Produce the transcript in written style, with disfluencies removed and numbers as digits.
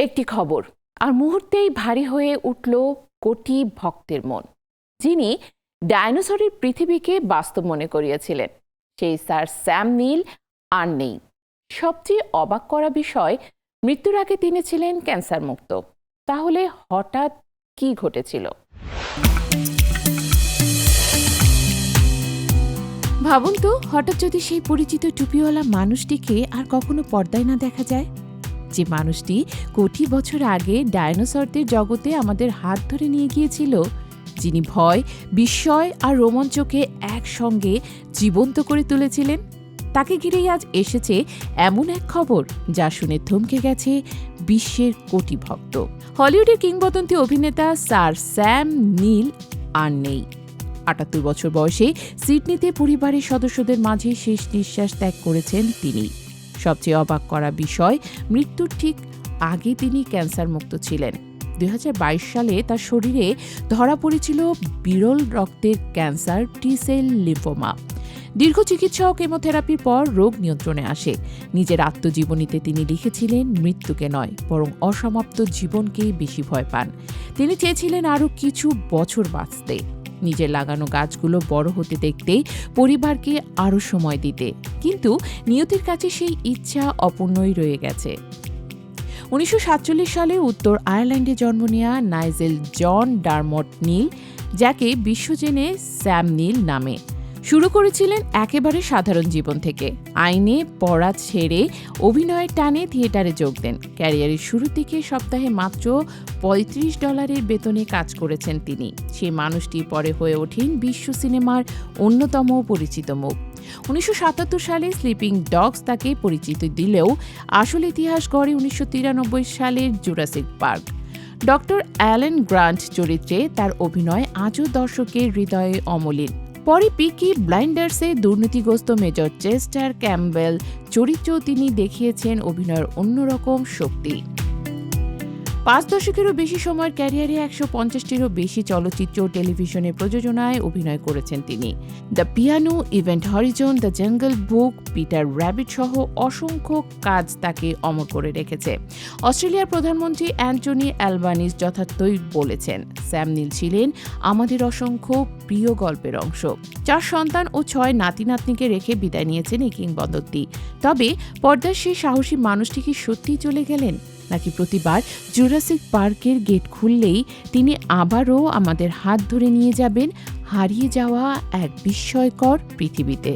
একটি খবর আর মুহূর্তেই ভারী হয়ে উঠল কোটি ভক্তের মন, যিনি ডাইনোসরের পৃথিবীকে বাস্তব মনে করিয়েছিলেন। সেই স্যার স্যাম নিল আর নেই। সবচেয়ে অবাক করা বিষয়, মৃত্যুর আগে তিনি ছিলেন ক্যান্সার মুক্ত। তাহলে হঠাৎ কি ঘটেছিল? ভাবুন তো, হঠাৎ যদি সেই পরিচিত টুপিওয়ালা মানুষটিকে আর কখনো পর্দায় না দেখা যায়, যে মানুষটি কোটি বছর আগে ডায়নোসরদের জগতে আমাদের হাত ধরে নিয়ে গিয়েছিল, যিনি ভয়, বিস্ময় আর রোমাঞ্চকে একসঙ্গে জীবন্ত করে তুলেছিলেন। তাকে ঘিরেই আজ এসেছে এমন এক খবর যা শুনে থমকে গেছে বিশ্বের কোটি ভক্ত। হলিউডের কিংবদন্তি অভিনেতা স্যার স্যাম নিল আর নেই। ৭৮ বছর বয়সে সিডনিতে পরিবারের সদস্যদের মাঝে শেষ নিঃশ্বাস ত্যাগ করেছেন তিনি। সবচেয়ে অবাক করা বিষয়, মৃত্যুর ঠিক আগে তিনি ক্যান্সার মুক্ত ছিলেন। ২০২২ সালে তার শরীরে ধরা পড়েছিল বিরল রক্তের ক্যান্সার, টি-সেল লিম্ফোমা। দীর্ঘ চিকিৎসা ও কেমোথেরাপির পর রোগ নিয়ন্ত্রণে আসে। নিজের আত্মজীবনীতে তিনি লিখেছিলেন, মৃত্যুকে নয় বরং অসমাপ্ত জীবনকেই বেশি ভয় পান। তিনি চেয়েছিলেন আরও কিছু বছর বাঁচতে, নিজের লাগানো গাছগুলো বড় হতে দেখতে, পরিবারকে আরও সময় দিতে। কিন্তু নিয়তির কাছে সেই ইচ্ছা অপূর্ণই রয়ে গেছে। ১৯৪৭ সালে উত্তর আয়ারল্যান্ডে জন্ম নেয়া নাইজেল জন ডারমট নিল, যাকে বিশ্বজেনে স্যাম নিল নামে, শুরু করেছিলেন একেবারে সাধারণ জীবন থেকে। আইনে পড়া ছেড়ে অভিনয়ের টানে থিয়েটারে যোগ দেন। ক্যারিয়ারের শুরুর দিকে সপ্তাহে মাত্র $৩৫ বেতনে কাজ করেছেন তিনি। সেই মানুষটি পরে হয়ে ওঠেন বিশ্ব সিনেমার অন্যতম পরিচিত মুখ। ১৯৭৭ সালে স্লিপিং ডগস তাকে পরিচিতি দিলেও আসল ইতিহাস গড়ে ১৯৯৩ সালের Jurassic park. Doctor Alan Grant চরিত্রে তার অভিনয় আজও দর্শকের হৃদয়ে অমলিন। পরে পিকি ব্লাইন্ডার্সে দুর্নীতিগ্রস্ত মেজর চেস্টার ক্যাম্বেল চরিত্রেও তিনি দেখিয়েছেন অভিনয়ের অন্যরকম শক্তি। ৫ দশকেরও বেশি সময়ের ক্যারিয়ারে ১৫০টিরও বেশি চলচ্চিত্র ও টেলিভিশনের প্রযোজনায় অভিনয় করেছেন তিনি। The piano, event Harijan, the jungle book, Peter rabbit সহ অসংখ্য কাজ তাকে অমর করে রেখেছে। অস্ট্রেলিয়ার প্রধানমন্ত্রী অ্যান্টনি অ্যালবানিজ যথার্থই বলেছেন, স্যাম নিল ছিলেন আমাদের অসংখ্য প্রিয় গল্পের অংশ। ৪ সন্তান ও ৬ নাতি-নাতনিকে রেখে বিদায় নিয়েছেন এই কিংবদন্তি। তবে পর্দার সেই সাহসী মানুষটি কি সত্যিই চলে গেলেন, নাকি প্রতিবার জুরাসিক পার্কের গেট খুললেই তিনি আবারও আমাদের হাত ধরে নিয়ে যাবেন হারিয়ে যাওয়া এক বিস্ময়কর পৃথিবীতে?